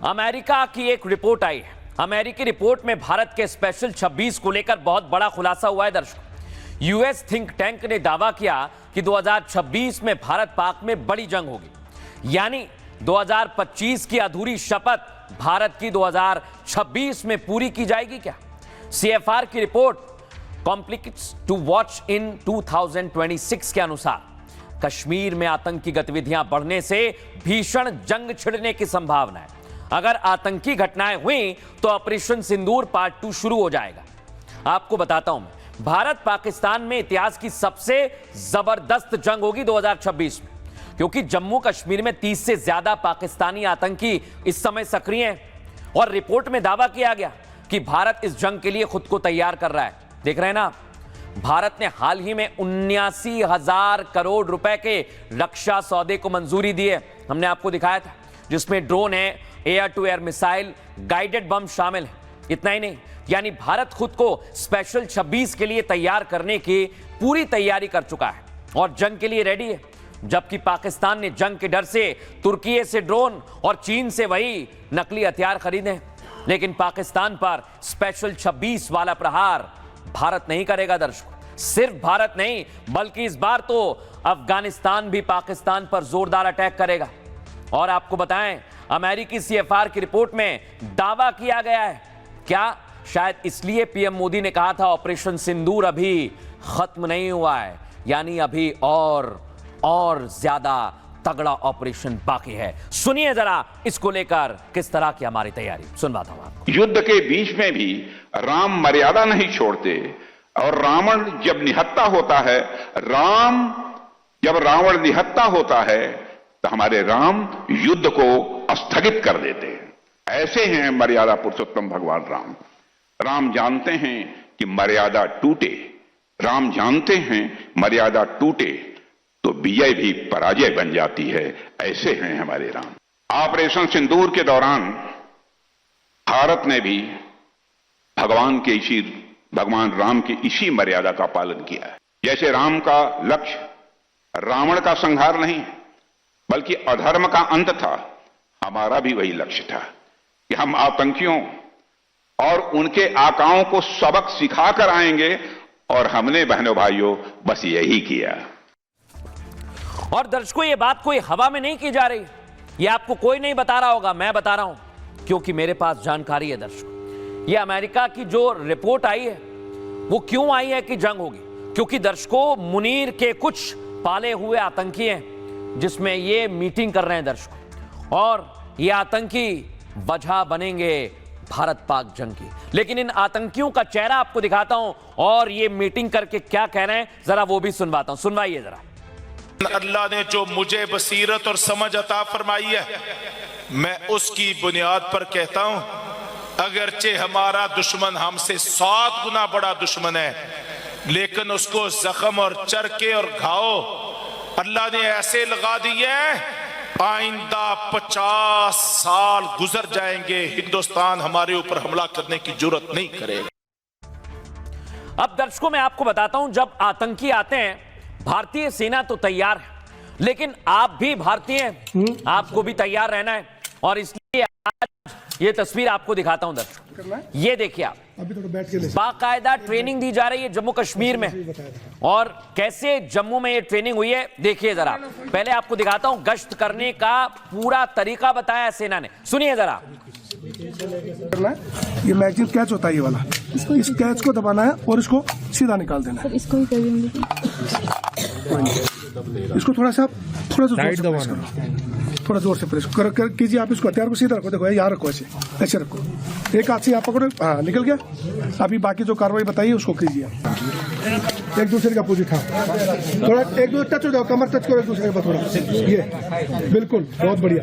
America की एक report आई है। अमेरिकी रिपोर्ट में भारत के स्पेशल 26 को लेकर बहुत बड़ा खुलासा हुआ है। दर्शकों, यूएस थिंक टैंक ने दावा किया कि 2026 में भारत पाक में बड़ी जंग होगी, यानी 2025 की अधूरी शपथ भारत की 2026 में पूरी की जाएगी क्या? सीएफआर की report conflicts to watch in 2026 के अनुसार कश्मीर में आतंकी गतिविधियां बढ़ने से भीषण जंग छिड़ने की संभावना है। अगर आतंकी घटनाएं हुई तो ऑपरेशन सिंदूर पार्ट 2 शुरू हो जाएगा। आपको बताता हूं मैं, भारत पाकिस्तान में इतिहास की सबसे जबरदस्त जंग होगी 2026 में, क्योंकि जम्मू कश्मीर में 30 से ज्यादा पाकिस्तानी आतंकी इस समय सक्रिय हैं और रिपोर्ट में दावा किया गया कि भारत इस जंग के लिए खुद को तैयार कर रहा है। देख रहे हैं ना, भारत ने हाल ही में 79,000 करोड़ रुपए के रक्षा सौदे को मंजूरी दी है। हमने आपको दिखाया था, जिसमें ड्रोन है, air to air missile, guided bomb शामिल है। इतना ही नहीं, यानी भारत खुद को स्पेशल 26 के लिए तैयार करने की पूरी तैयारी कर चुका है और जंग के लिए रेडी है। जबकि पाकिस्तान ने जंग के डर से तुर्की से ड्रोन और चीन से वही नकली हथियार खरीदे, लेकिन पाकिस्तान पर स्पेशल 26 वाला प्रहार भारत नहीं करेगा। दर्शकों, सिर्फ भारत नहीं बल्कि इस बार तो अफगानिस्तान भी पाकिस्तान पर जोरदार अटैक करेगा। और आपको बताएं, अमेरिकी सीएफआर की रिपोर्ट में दावा किया गया है, क्या शायद इसलिए पीएम मोदी ने कहा था ऑपरेशन सिंदूर अभी खत्म नहीं हुआ है, यानी अभी और ज्यादा तगड़ा ऑपरेशन बाकी है। सुनिए जरा इसको लेकर किस तरह की हमारी तैयारी, सुनवाता हूं आपको। युद्ध के बीच में भी राम मर्यादा नहीं छोड़ते और रावण जब निहत्था होता है, जब रावण निहत्था होता है तो हमारे राम युद्ध को स्थगित कर देते हैं। ऐसे हैं मर्यादा पुरुषोत्तम भगवान राम। राम जानते हैं कि मर्यादा टूटे, राम जानते हैं मर्यादा टूटे तो विजय भी पराजय बन जाती है। ऐसे हैं हमारे राम। ऑपरेशन सिंदूर के दौरान भारत ने भी भगवान राम की इसी मर्यादा का पालन किया है। जैसे राम का लक्ष्य रावण का संहार नहीं बल्कि अधर्म का अंत था, हमारा भी वही लक्ष्य था कि हम आतंकियों और उनके आकाओं को सबक सिखाकर आएंगे, और हमने बहनों भाइयों बस यही किया। और दर्शकों, ये बात कोई हवा में नहीं की जा रही, ये आपको कोई नहीं बता रहा होगा, मैं बता रहा हूं क्योंकि मेरे पास जानकारी है। दर्शकों, ये अमेरिका की जो रिपोर्ट आई है वो क्यों आई है कि जंग होगी, क्योंकि दर्शकों मुनीर के कुछ पाले हुए आतंकी हैं जिसमें ये मीटिंग कर रहे हैं दर्शकों, और ये आतंकी वजह बनेंगे भारत पाक जंग की। लेकिन इन आतंकियों का चेहरा आपको दिखाता हूं और ये मीटिंग करके क्या कह रहे हैं जरा वो भी सुनवाता हूं। सुनवाइए जरा। अल्लाह ने जो मुझे बसीरत और समझ अता फरमाई है, मैं उसकी बुनियाद पर कहता हूं, अगरचे हमारा दुश्मन हमसे 7 गुना बड़ा दुश्मन है, लेकिन उसको जख्म और चरके और घाव अल्लाह ने ऐसे लगा दिए हैं, आइंदा 50 साल गुजर जाएंगे, हिंदुस्तान हमारे ऊपर हमला करने की जरूरत नहीं करेगा। अब दर्शकों, मैं आपको बताता हूं, जब आतंकी आते हैं भारतीय सेना तो तैयार है, लेकिन आप भी भारतीय हैं, आपको भी तैयार रहना है। और इसलिए आज ये तस्वीर आपको दिखाता हूं दर्शकों, ये देखिए आप, बाकायदा ट्रेनिंग दी जा रही है जम्मू कश्मीर में, और कैसे जम्मू में ये ट्रेनिंग हुई है देखिए जरा। पहले आपको दिखाता हूं, गश्त करने का पूरा तरीका बताया है सेना ने, सुनिए जरा। ये मैगजीन कैच होता है, ये वाला, इस कैच को दबाना है और इसको सीधा निकाल देना है। इसको ही इसको थोड़ा सा थोड़ा जोर से प्रेस कर कीजिए। आप इसको हथियार को सीधा रखो, देखो यहाँ रखो, ऐसे रखो, एक हाथ से यहाँ पकड़ो, हाँ निकल गया। अभी बाकी जो कार्रवाई बताइए उसको कीजिए। एक दूसरे का पोजिट, हाँ थोड़ा एक दूसरे टच हो जाओ, कमर टच करो एक दूसरे के पास थोड़ा, ये बिल्कुल बहुत बढ़िया।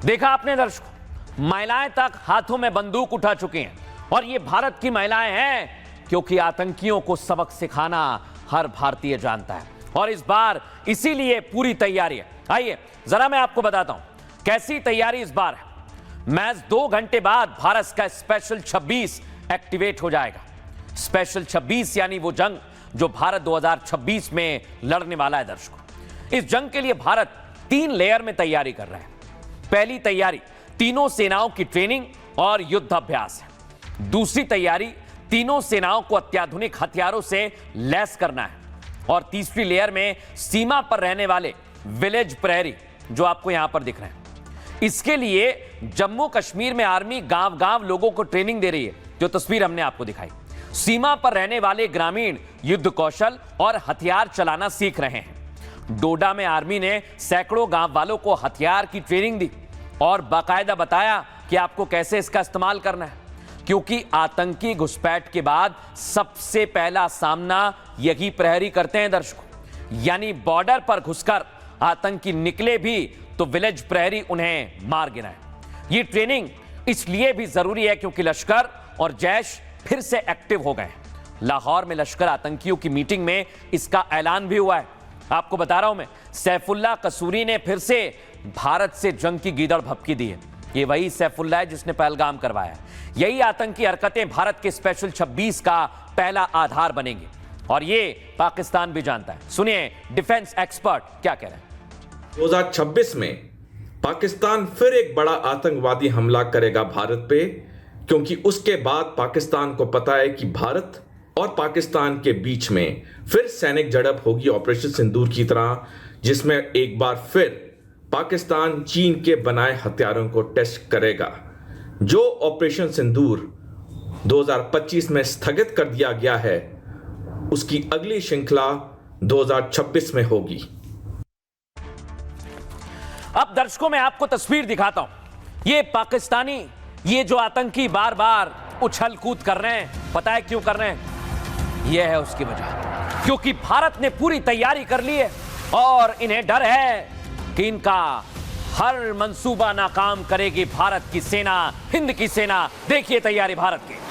देखा आपने दर्शकों, महिलाएं तक हाथों में बंदूक उठा चुकी हैं, और ये भारत की महिलाएं हैं क्योंकि आतंकियों को सबक सिखाना हर भारतीय जानता है, और इस बार इसीलिए पूरी तैयारी है। आइए जरा मैं आपको बताता हूं कैसी तैयारी इस बार है। मैच 2 घंटे बाद भारत का स्पेशल 26 एक्टिवेट हो जाएगा। स्पेशल 26 यानी वो जंग जो भारत 2026 में लड़ने वाला है दर्शकों। इस जंग के लिए भारत 3 लेयर में तैयारी कर रहा है। पहली तैयारी तीनों सेनाओं की ट्रेनिंग और युद्ध अभ्यास है। दूसरी तैयारी तीनों सेनाओं को अत्याधुनिक हथियारों से लैस करना है। और तीसरी लेयर में सीमा पर रहने वाले विलेज प्रहरी जो आपको यहां पर दिख रहे हैं। इसके लिए जम्मू कश्मीर में आर्मी गांव-गांव लोगों को ट्रेनिंग दे रही है, जो तस्वीर हमने आपको दिखाई। सीमा पर रहने वाले ग्रामीण युद्ध कौशल और हथियार चलाना सीख रहे हैं। डोडा में आर्मी ने सैकड़ों गांव वालों को हथियार की ट्रेनिंग दी और बाकायदा बताया कि आपको कैसे इसका इस्तेमाल करना है, क्योंकि आतंकी घुसपैठ के बाद सबसे पहला सामना यही प्रहरी करते हैं दर्शकों। यानी बॉर्डर पर घुसकर आतंकी निकले भी तो विलेज प्रहरी उन्हें मार गिराएं। ये ट्रेनिंग इसलिए भी जरूरी है क्योंकि लश्कर और जैश फिर से एक्टिव हो गए। लाहौर में लश्कर आतंकियों की मीटिंग में इसका ऐलान भी हुआ है। आपको बता रहा हूं मैं, सैफुल्लाह कसूरी ने फिर से भारत से जंग की गीदड़ भभकी दी है। ये वही सैफुल्लाह है जिसने पहलगाम करवाया है। यही आतंकी हरकतें भारत के स्पेशल 26 का पहला आधार बनेंगी और ये पाकिस्तान भी जानता है। सुनिए डिफेंस एक्सपर्ट क्या कह रहे हैं। 2026 में पाकिस्तान फिर एक बड़ा आतंकवादी हमला करेगा भारत पे, क्योंकि उसके बाद पाकिस्तान को पता है कि भारत और पाकिस्तान के बीच में फिर सैनिक झड़प होगी ऑपरेशन सिंदूर की तरह, जिसमें एक बार फिर पाकिस्तान चीन के बनाए हथियारों को टेस्ट करेगा। जो ऑपरेशन सिंदूर 2025 में स्थगित कर दिया गया है, उसकी अगली श्रृंखला 2026 में होगी। अब दर्शकों मैं आपको तस्वीर दिखाता हूं। ये पाकिस्तानी, ये जो आतंकी बार बार उछल कूद कर रहे हैं, पता है क्यों कर रहे हैं? यह है उसकी वजह, क्योंकि भारत ने पूरी तैयारी कर ली है और इन्हें डर है कि इनका हर मंसूबा नाकाम करेगी भारत की सेना, हिंद की सेना। देखिए तैयारी भारत की।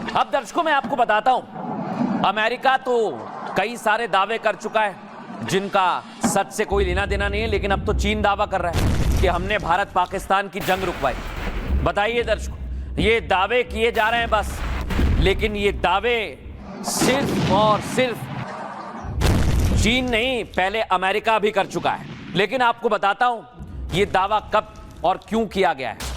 अब दर्शकों मैं आपको बताता हूं, अमेरिका तो कई सारे दावे कर चुका है जिनका सच से कोई लेना देना नहीं है, लेकिन अब तो चीन दावा कर रहा है कि हमने भारत पाकिस्तान की जंग रुकवाई। बताइए दर्शकों, ये दावे किए जा रहे हैं बस, लेकिन ये दावे सिर्फ और सिर्फ चीन नहीं, पहले अमेरिका भी कर चुका है। लेकिन आपको बताता हूं ये दावा कब और क्यों किया गया है।